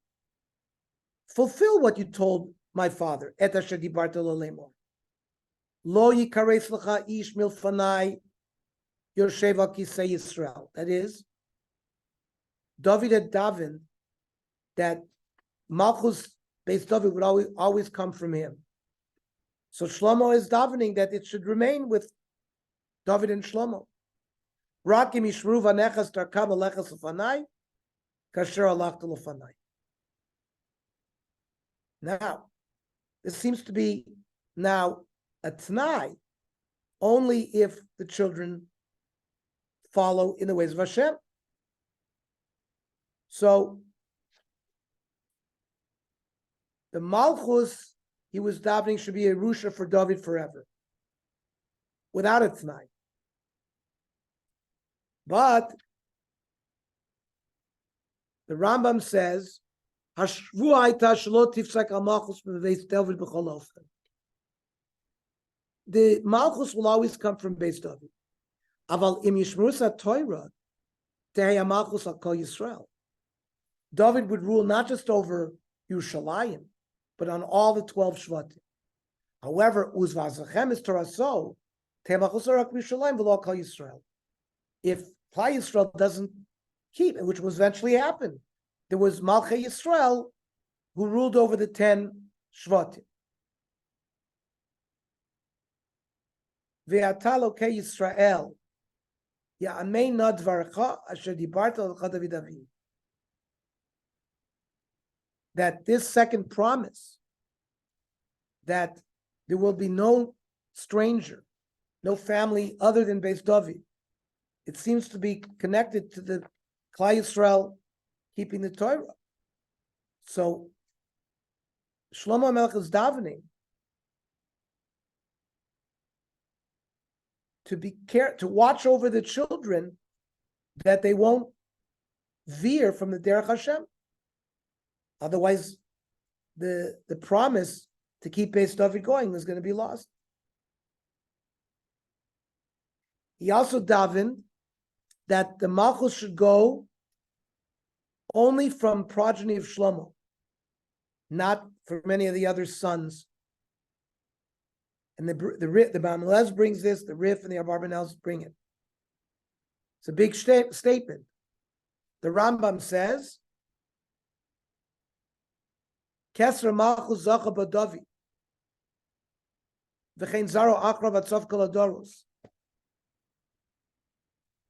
Fulfill what you told my father. Et asher dibarta lo lemor. Lo yikares lecha ish milfanai yoshev al kisei Yisrael. That is, David had davened that Malchus based David would always come from him. So Shlomo is davening that it should remain with David and Shlomo. Rakim yishru vanechas darkam alechas lefanai kasher alachta lefanai. Now, this seems to be now a t'nai only if the children follow in the ways of Hashem. So, the Malchus he was davening should be a Rusha for David forever, without a t'nai. But the Rambam says, the Malchus will always come from Beis David. Aval im yishmurus Torah, tehaya Malchus al kol Yisrael. David would rule not just over Yerushalayim, but on all the 12 Shvatim. However, uzvazachem is Torah so, tehaya Malchus arak Yerushalayim v'lo kol Yisrael. If Klal Yisrael doesn't keep, which will eventually happen, there was Malchei Yisrael who ruled over the 10 Shvatim. Ve'ata lokei Yisrael, ya'amei na dvarcha asher dibarta lecha David avi. That this second promise, that there will be no stranger, no family other than Beis David, it seems to be connected to the Klal Yisrael keeping the Torah. So Shlomo HaMelech is davening to watch over the children that they won't veer from the Derech Hashem. Otherwise, the promise to keep Beis David going is going to be lost. He also davened that the Malchus should go only from progeny of Shlomo, not from any of the other sons. And the Bamalez brings this, the Rif and the Abarbanels bring it. It's a big statement. The Rambam says, Kesra Malchus Zacha Badavi, V'chein Zaro Akra Vatsof Kol Hadoros.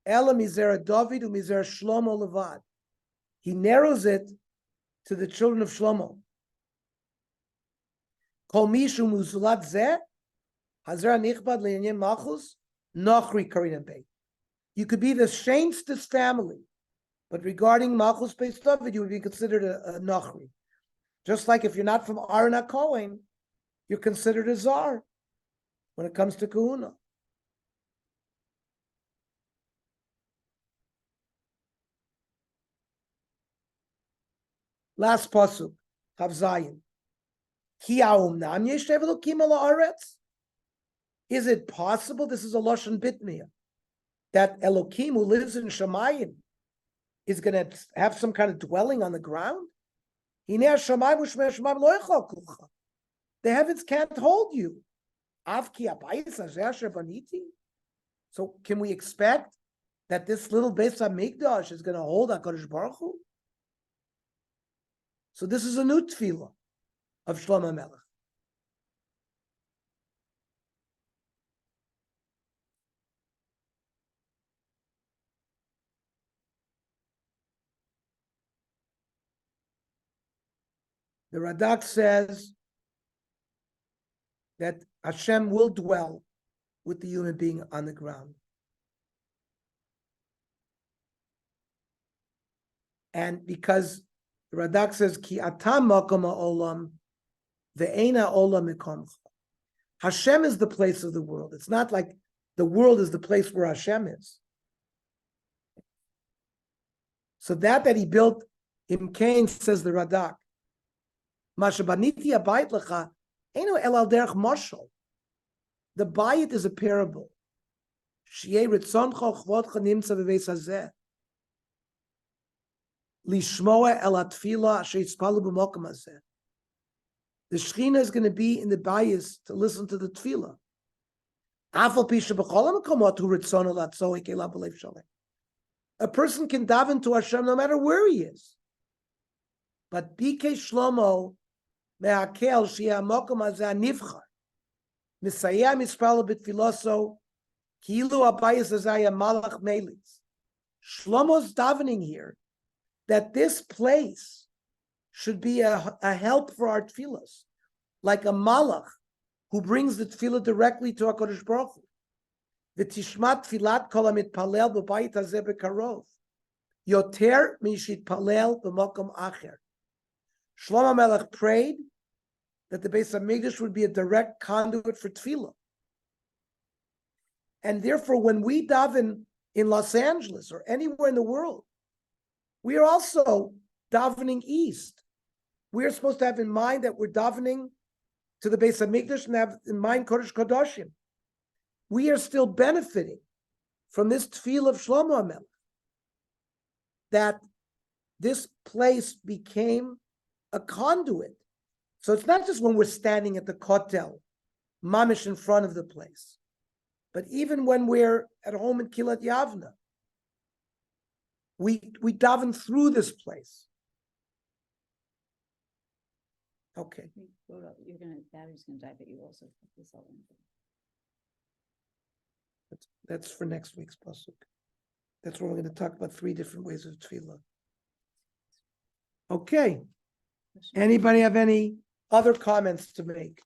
Ela Mizera David u'Mizera Shlomo Levad. He narrows it to the children of Shlomo. Kol mishu muzulat zeh, hazera nichbad le'inyan malchus, nochri karina beit. You could be the shamestest family, but regarding malchus Beis David, you would be considered a nochri. Just like if you're not from Aaron HaKohen, you're considered a zar when it comes to kahuna. Last pasuk, Chav Zayin. Ki ha'omnam yeshev Elokim ala haaretz? Is it possible, this is a Lashon Bitniya, that Elokim who lives in Shemayim is going to have some kind of dwelling on the ground? Hinei Shemayim u'shmei Shemayim lo yechal kulcha. The heavens can't hold you. Av ki habayis hazeh asher baniti. So can we expect that this little Beis HaMikdash is going to hold HaKadosh Baruch Hu? So this is a new tefillah of Shlomo HaMelech. The Radak says that Hashem will dwell with the human being on the ground. And because the Radak says, Ki atam makom ha'olam, ve'eina olam mikomcha. Hashem is the place of the world. It's not like the world is the place where Hashem is. So that he built in Cain, says the Radak, Mashabaniti abayit lecha, eno el al derech mashal. The bayit is a parable. Shi'eh ritzoncho chvodcha nimtza b'beis hazeh. Lishmoa el atfila asher yitzpalu b'mokum hazeh. The Shechina is going to be in the bayis to listen to the tefillah. Afal pi sheb'chol hamakomot hu ritzono latzoik elav b'lev shalem. A person can daven to Hashem no matter where he is. But Bike Shlomo me'akel shi'eh hamokum hazeh nivchar. Misayah mispala b'tfiloso kilu abayis hazeh malach melis. Shlomo's davening here that this place should be a help for our tefillos, like a malach who brings the tefillah directly to HaKadosh Baruch Hu. V'tishmat tfilat kol hamitpalel b'bayit hazeh b'karov, yoter mishitpalel b'mokom acher. Shlomo Melech prayed that the Beis HaMikdash would be a direct conduit for tefillah. And therefore, when we daven in Los Angeles or anywhere in the world, we are also davening east. We are supposed to have in mind that we're davening to the Beis HaMikdash and have in mind Kodesh Kodashim. We are still benefiting from this tefillah of Shlomo HaMelech, that this place became a conduit. So it's not just when we're standing at the Kotel, mamish in front of the place, but even when we're at home in Kilat Yavna, we daven through this place. Okay. Battery's gonna die, but you also put this all in. That's for next week's pasuk. That's where we're going to talk about 3 different ways of tefillah. Okay. Anybody have any other comments to make?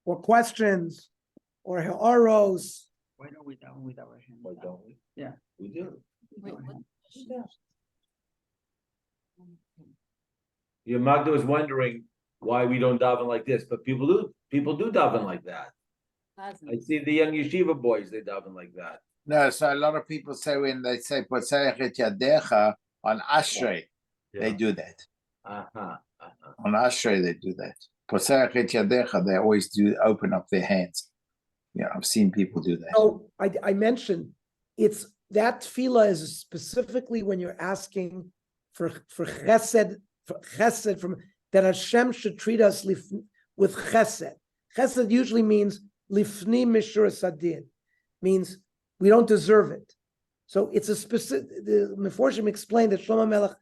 Or questions? Or ha'aros? Why don't we daven with our hands? Why don't we? Yeah. We do. Wait, what? Your Magda was wondering why we don't daven like this, but people do. People do daven like that. I see the young yeshiva boys, they daven like that. No, so a lot of people say when they say Potzerech et Yadecha on Ashrei, they do that. On Ashrei, they do that. Potzerech et Yadecha, they always do open up their hands. Yeah, I've seen people do that. So I mentioned it's that tefillah is specifically when you're asking for chesed from that Hashem should treat us with chesed. Chesed usually means lifni mishur sadin, means we don't deserve it. So it's a specific. The Meforshim explained that Shlomo Melech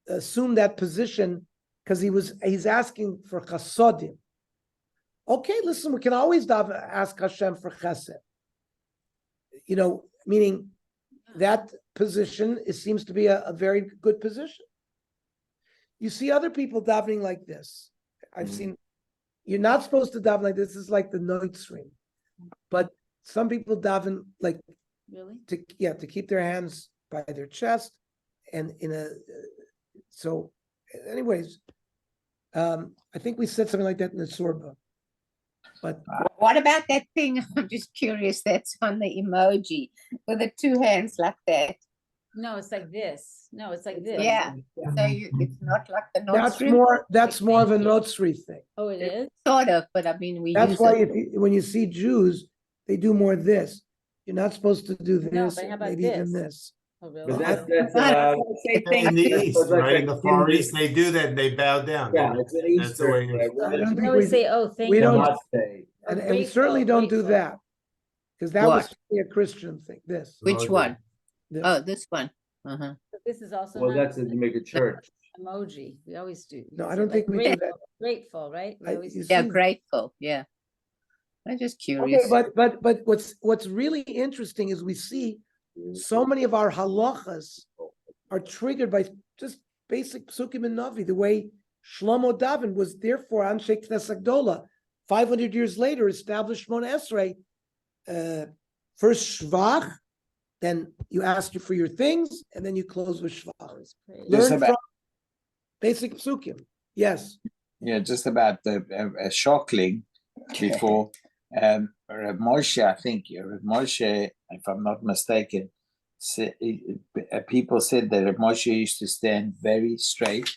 assumed that position because he's asking for chasodim. Okay, listen, we can always ask Hashem for chesed. Meaning that position seems to be a very good position. You see other people davening like this. I've seen. You're not supposed to daven like this. This is like the Noitzrim. But some people daven like to keep their hands by their chest and anyways, I think we said something like that in the Sorba. But What about that thing? I'm just curious. That's on the emoji with the 2 hands like that. No, it's like this. No, it's like this. Yeah. So it's not like the Nordstrom. that's more of a Notzri thing. Oh, it is? Sort of, but I mean we That's use why it. when you see Jews, they do more this. You're not supposed to do No, this, but how about maybe even this? this. Oh, But really? that's In the East, right? In the Far East, they do that and they bow down. yeah, it's an That's the way Eastern. I don't We think always say, oh, thank we you. don't- Namaste. And we Grateful, certainly don't do grateful. that. Because that was a Christian thing, this. Which one? this. Oh, this one. Uh-huh. But this is also Well, not that's if you make a church. emoji. We always do. No, We I say, don't think we do grateful, that. Grateful, right? We always You Yeah, see- grateful. Yeah. I'm just Okay, curious. but what's really interesting is we see so many of our halachas are triggered by just basic psukim and navi. The way Shlomo Daven was therefore Anshe Knesset Gdola, 500 years later established Shmona Esrei. First Shvach, then you ask you for your things, and then you close with Shvach. Just Learn about- from basic psukim. Yes. Yeah, just about the Shockling before. Reb Moshe, I think Reb Moshe, if I'm not mistaken, people said that Reb Moshe used to stand very straight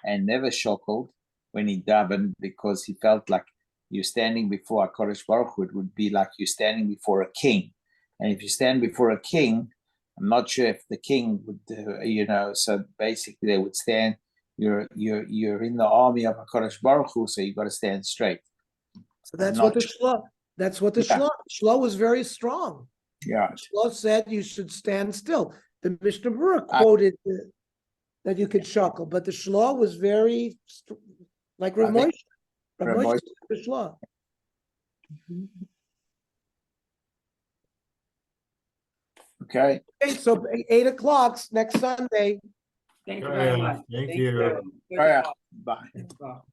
and never shockled when he davened, because he felt like you're standing before HaKadosh Baruch Hu. It would be like you're standing before a king. And if you stand before a king, I'm not sure if the king would, so basically they would stand, you're in the army of HaKadosh Baruch Hu, so you got to stand straight. So that's Not what the shlo. That's what the Yeah. shlo was very strong. Yeah. Shlo said you should stand still. The Mishnah Berurah quoted that you could shuckle, but the shlo was very like Rav I think Moshe. Rav Rav Moshe Moshe- said the shlo. Okay. Okay, so 8 o'clock next Sunday. Thank you very Yeah, much. thank Thank you. Good All right. talk. Bye. Good talk.